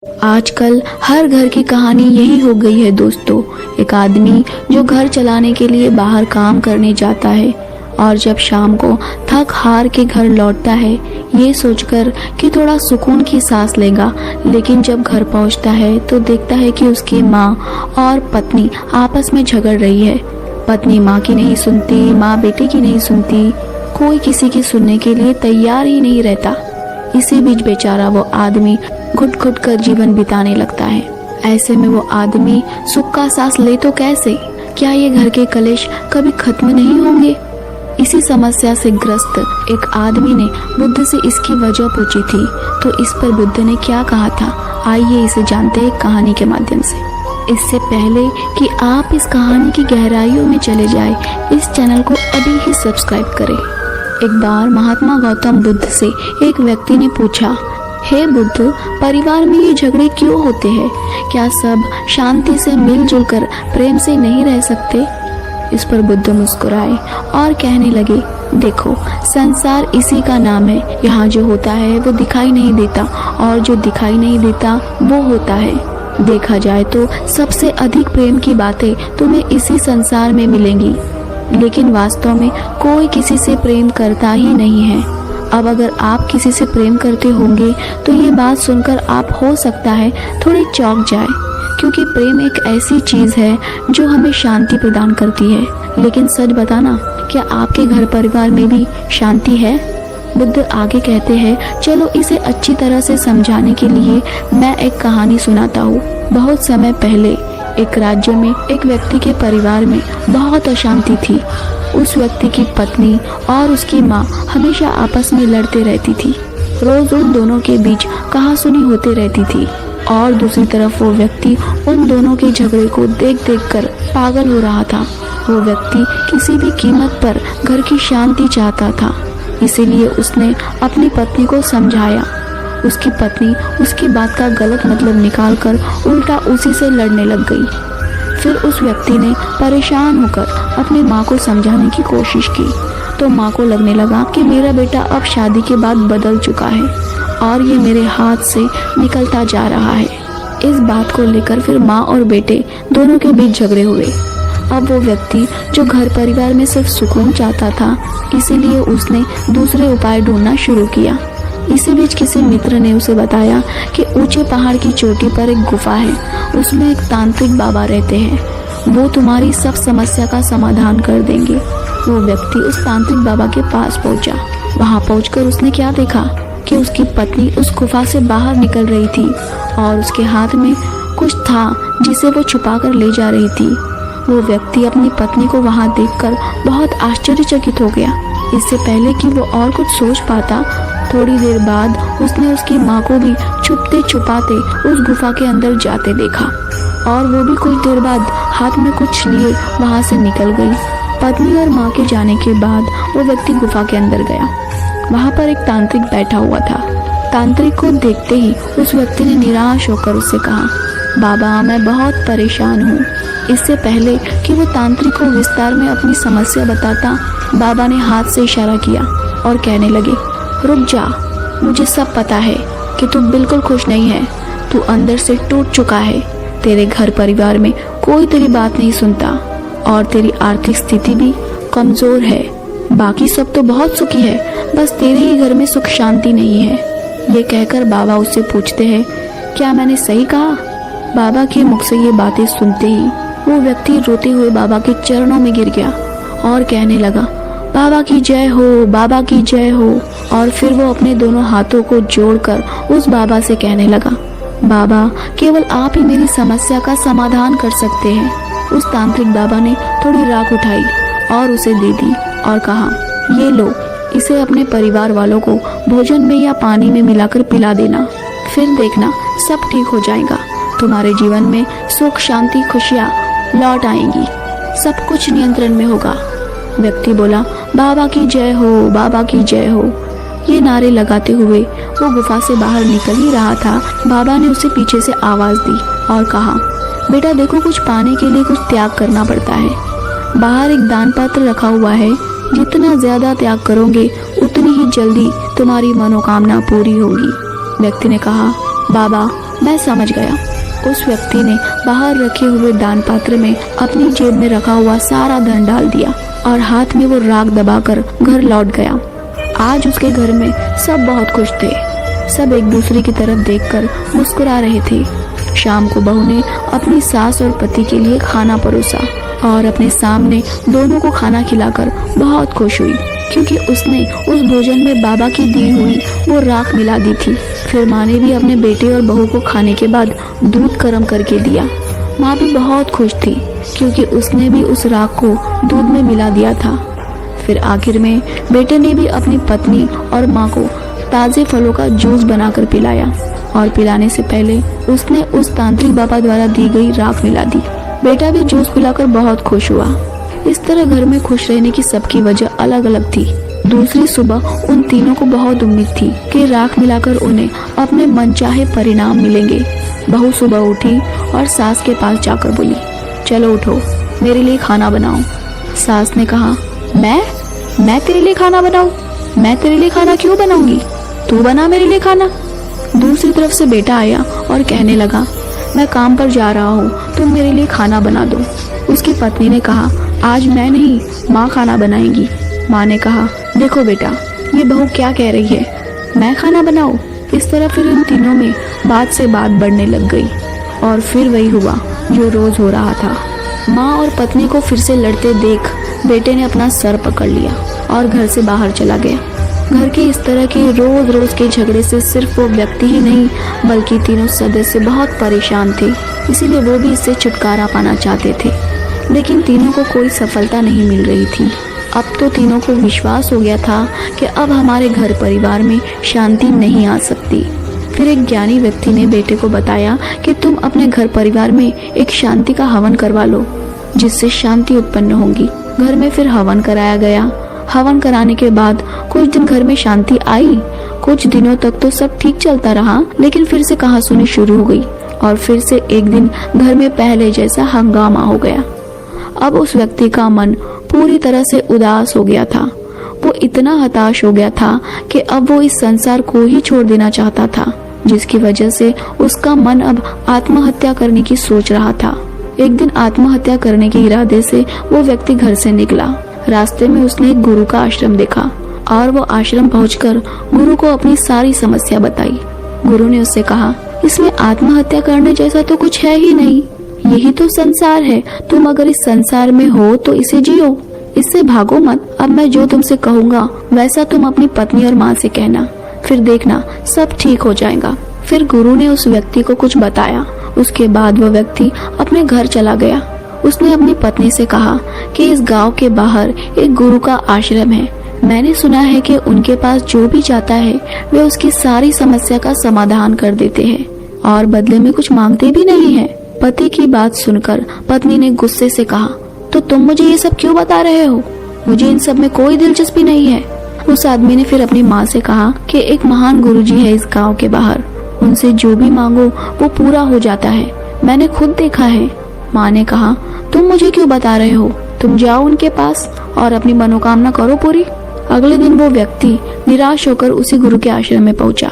आजकल हर घर की कहानी यही हो गई है दोस्तों। एक आदमी जो घर चलाने के लिए बाहर काम करने जाता है और जब शाम को थक हार के घर लौटता है ये सोचकर कि थोड़ा सुकून की सांस लेगा, लेकिन जब घर पहुंचता है तो देखता है कि उसकी माँ और पत्नी आपस में झगड़ रही है। पत्नी माँ की नहीं सुनती, माँ बेटे की नहीं सुनती, कोई किसी की सुनने के लिए तैयार ही नहीं रहता। इसी बीच बेचारा वो आदमी घुट घुट कर जीवन बिताने लगता है। ऐसे में वो आदमी सुख का सांस ले तो कैसे? क्या ये घर के कलेश कभी खत्म नहीं होंगे? इसी समस्या से ग्रस्त एक आदमी ने बुद्ध से इसकी वजह पूछी थी, तो इस पर बुद्ध ने क्या कहा था, आइए इसे जानते हैं कहानी के माध्यम से। इससे पहले कि आप इस कहानी की गहराइयों में चले जाएं, इस चैनल को अभी ही सब्सक्राइब करें। एक बार महात्मा गौतम बुद्ध से एक व्यक्ति ने पूछा, हे बुद्ध, परिवार में ये झगड़े क्यों होते हैं? क्या सब शांति से मिलजुल कर प्रेम से नहीं रह सकते? इस पर बुद्ध मुस्कुराए और कहने लगे, देखो, संसार इसी का नाम है। यहाँ जो होता है वो दिखाई नहीं देता और जो दिखाई नहीं देता वो होता है। देखा जाए तो सबसे अधिक प्रेम की बातें तुम्हें इसी संसार में मिलेंगी, लेकिन वास्तव में कोई किसी से प्रेम करता ही नहीं है। अब अगर आप किसी से प्रेम करते होंगे तो ये बात सुनकर आप हो सकता है थोड़े चौंक जाए, क्योंकि प्रेम एक ऐसी चीज है जो हमें शांति प्रदान करती है। लेकिन सच बताना, क्या आपके घर परिवार में भी शांति है? बुद्ध आगे कहते हैं, चलो इसे अच्छी तरह से समझाने के लिए मैं एक कहानी सुनाता हूँ। बहुत समय पहले एक राज्य में एक व्यक्ति के परिवार में बहुत अशांति थी। उस व्यक्ति की पत्नी और उसकी माँ हमेशा आपस में लड़ते रहती थी। रोज उन दोनों के बीच कहासुनी होते रहती थी और दूसरी तरफ वो व्यक्ति उन दोनों के झगड़े को देख देख कर पागल हो रहा था। वो व्यक्ति किसी भी कीमत पर घर की शांति चाहता था, इसीलिए उसने अपनी पत्नी को समझाया। उसकी पत्नी उसकी बात का गलत मतलब निकालकर उल्टा उसी से लड़ने लग गई। फिर उस व्यक्ति ने परेशान होकर अपनी माँ को समझाने की कोशिश की, तो माँ को लगने लगा कि मेरा बेटा अब शादी के बाद बदल चुका है और ये मेरे हाथ से निकलता जा रहा है। इस बात को लेकर फिर माँ और बेटे दोनों के बीच झगड़े हुए। अब वो व्यक्ति जो घर परिवार में सिर्फ सुकून चाहता था, इसीलिए उसने दूसरे उपाय ढूंढना शुरू किया। इसी बीच किसी मित्र ने उसे बताया कि ऊंचे पहाड़ की चोटी पर एक गुफा है, उसमें एक तांत्रिक बाबा रहते हैं, वो तुम्हारी सब समस्या का समाधान कर देंगे। वो व्यक्ति उस तांत्रिक बाबा के पास पहुंचा। वहां पहुंचकर उसने क्या देखा कि उसकी पत्नी उस गुफा से बाहर निकल रही थी और उसके हाथ में कुछ था जिसे वो छुपा कर ले जा रही थी। वो व्यक्ति अपनी पत्नी को वहां देखकर बहुत आश्चर्यचकित हो गया। इससे पहले कि वो और कुछ सोच पाता, थोड़ी देर बाद उसने उसकी माँ को भी छुपते छुपाते उस गुफा के अंदर जाते देखा और वो भी कुछ देर बाद हाथ में कुछ लिए वहां से निकल गई। पत्नी और माँ के जाने के बाद वो व्यक्ति गुफा के अंदर गया। वहां पर एक तांत्रिक बैठा हुआ था। तांत्रिक को देखते ही उस व्यक्ति ने निराश होकर उससे कहा, बाबा, मैं बहुत परेशान हूँ। इससे पहले कि वो तांत्रिक को विस्तार में अपनी समस्या बताता, बाबा ने हाथ से इशारा किया और कहने लगे, रुक जा, मुझे सब पता है कि तू बिल्कुल खुश नहीं है। तू अंदर से टूट चुका है। तेरे घर परिवार में कोई तेरी बात नहीं सुनता और तेरी आर्थिक स्थिति भी कमजोर है। बाकी सब तो बहुत सुखी है, बस तेरे ही घर में सुख शांति नहीं है। ये कहकर बाबा उससे पूछते हैं, क्या मैंने सही कहा? बाबा के मुख से ये बातें सुनते ही वो व्यक्ति रोते हुए बाबा के चरणों में गिर गया और कहने लगा, बाबा की जय हो, बाबा की जय हो। और फिर वो अपने दोनों हाथों को जोड़कर उस बाबा से कहने लगा, बाबा, केवल आप ही मेरी समस्या का समाधान कर सकते हैं। उस तांत्रिक बाबा ने थोड़ी राख उठाई और उसे दे दी और कहा, ये लो, इसे अपने परिवार वालों को भोजन में या पानी में मिलाकर पिला देना, फिर देखना सब ठीक हो जाएगा। तुम्हारे जीवन में सुख, शांति, खुशियाँ लौट आएंगी, सब कुछ नियंत्रण में होगा। व्यक्ति बोला, बाबा की जय हो, बाबा की जय हो। ये नारे लगाते हुए वो गुफा से बाहर निकल ही रहा था। बाबा ने उसे पीछे से आवाज दी और कहा, बेटा देखो, कुछ पाने के लिए कुछ त्याग करना पड़ता है। बाहर एक दान पात्र रखा हुआ है, जितना ज्यादा त्याग करोगे उतनी ही जल्दी तुम्हारी मनोकामना पूरी होगी। व्यक्ति ने कहा, बाबा, मैं समझ गया। उस व्यक्ति ने बाहर रखे हुए दान पात्र में अपनी जेब में रखा हुआ सारा धन डाल दिया और हाथ में वो राख दबाकर घर लौट गया। आज उसके घर में सब बहुत खुश थे। सब एक दूसरे की तरफ देखकर मुस्कुरा रहे थे। शाम को बहू ने अपनी सास और पति के लिए खाना परोसा और अपने सामने दोनों को खाना खिलाकर बहुत खुश हुई, क्योंकि उसने उस भोजन में बाबा की दी हुई वो राख मिला दी थी। फिर माँ ने भी अपने बेटे और बहू को खाने के बाद दूध गर्म करके दिया। माँ भी बहुत खुश थी, क्योंकि उसने भी उस राख को दूध में मिला दिया था। फिर आखिर में बेटे ने भी अपनी पत्नी और माँ को ताज़े फलों का जूस बनाकर पिलाया और पिलाने से पहले उसने उस तांत्रिक बाबा द्वारा दी गई राख मिला दी। बेटा भी जूस पिलाकर बहुत खुश हुआ। इस तरह घर में खुश रहने की सबकी वजह अलग अलग थी। दूसरी सुबह उन तीनों को बहुत उम्मीद थी कि राख मिलाकर उन्हें अपने मनचाहे परिणाम मिलेंगे। बहू सुबह उठी और सास के पास जाकर बोली, चलो उठो, मेरे लिए खाना बनाओ। सास ने कहा, मैं तेरे लिए खाना बनाऊं? मैं तेरे लिए खाना क्यों बनाऊंगी? तू बना मेरे लिए खाना। दूसरी तरफ से बेटा आया और कहने लगा, मैं काम पर जा रहा हूँ, तुम मेरे लिए खाना बना दो। उसकी पत्नी ने कहा, आज मैं नहीं, माँ खाना बनाएगी। माँ ने कहा, देखो बेटा, ये बहू क्या कह रही है, मैं खाना बनाऊं? इस तरह फिर इन तीनों में बात से बात बढ़ने लग गई और फिर वही हुआ जो रोज हो रहा था। माँ और पत्नी को फिर से लड़ते देख बेटे ने अपना सर पकड़ लिया और घर से बाहर चला गया। घर के इस तरह के रोज रोज के झगड़े से सिर्फ वो व्यक्ति ही नहीं बल्कि तीनों सदस्य बहुत परेशान थे। इसीलिए वो भी इससे छुटकारा पाना चाहते थे, लेकिन तीनों को कोई सफलता नहीं मिल रही थी। अब तो तीनों को विश्वास हो गया था कि अब हमारे घर परिवार में शांति नहीं आ सकती। फिर एक ज्ञानी व्यक्ति ने बेटे को बताया कि तुम अपने घर परिवार में एक शांति का हवन करवा लो, जिससे शांति उत्पन्न होगी। घर में फिर हवन कराया गया। हवन कराने के बाद कुछ दिन घर में शांति आई। कुछ दिनों तक तो सब ठीक चलता रहा, लेकिन फिर से कहासुनी शुरू हो गई और फिर से एक दिन घर में पहले जैसा हंगामा हो गया। अब उस व्यक्ति का मन पूरी तरह से उदास हो गया था। वो इतना हताश हो गया था कि अब वो इस संसार को ही छोड़ देना चाहता था, जिसकी वजह से उसका मन अब आत्महत्या करने की सोच रहा था। एक दिन आत्महत्या करने के इरादे से वो व्यक्ति घर से निकला। रास्ते में उसने एक गुरु का आश्रम देखा और वो आश्रम पहुंचकर गुरु को अपनी सारी समस्या बताई। गुरु ने उससे कहा, इसमें आत्महत्या करने जैसा तो कुछ है ही नहीं, यही तो संसार है। तुम अगर इस संसार में हो तो इसे जियो, इससे भागो मत। अब मैं जो तुमसे कहूँगा वैसा तुम अपनी पत्नी और माँ से कहना, फिर देखना सब ठीक हो जाएगा। फिर गुरु ने उस व्यक्ति को कुछ बताया। उसके बाद वह व्यक्ति अपने घर चला गया। उसने अपनी पत्नी से कहा कि इस गांव के बाहर एक गुरु का आश्रम है। मैंने सुना है कि उनके पास जो भी जाता है वे उसकी सारी समस्या का समाधान कर देते हैं और बदले में कुछ मांगते भी नहीं है। पति की बात सुनकर पत्नी ने गुस्से से कहा, तो तुम मुझे ये सब क्यों बता रहे हो? मुझे इन सब में कोई दिलचस्पी नहीं है। उस आदमी ने फिर अपनी माँ से कहा कि एक महान गुरुजी है इस गांव के बाहर, उनसे जो भी मांगो वो पूरा हो जाता है, मैंने खुद देखा है। माँ ने कहा, तुम मुझे क्यों बता रहे हो? तुम जाओ उनके पास और अपनी मनोकामना करो पूरी। अगले दिन वो व्यक्ति निराश होकर उसी गुरु के आश्रम में पहुंचा।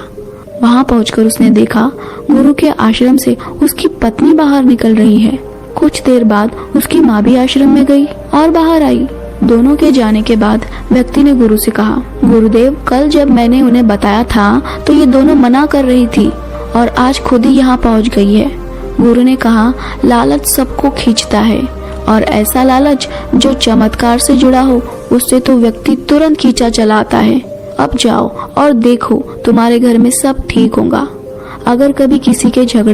वहां पहुंचकर उसने देखा गुरु के आश्रम से उसकी पत्नी बाहर निकल रही है। कुछ देर बाद उसकी माँ भी आश्रम में गई और बाहर आई। दोनों के जाने के बाद व्यक्ति ने गुरु से कहा, गुरुदेव, कल जब मैंने उन्हें बताया था तो ये दोनों मना कर रही थी और आज खुद ही यहाँ पहुँच गई है। गुरु ने कहा, लालच सबको खींचता है और ऐसा लालच जो चमत्कार से जुड़ा हो उससे तो व्यक्ति तुरंत खींचा चला आता है। अब जाओ और देखो तुम्हारे घर में सब ठीक होगा। अगर कभी किसी के झगड़े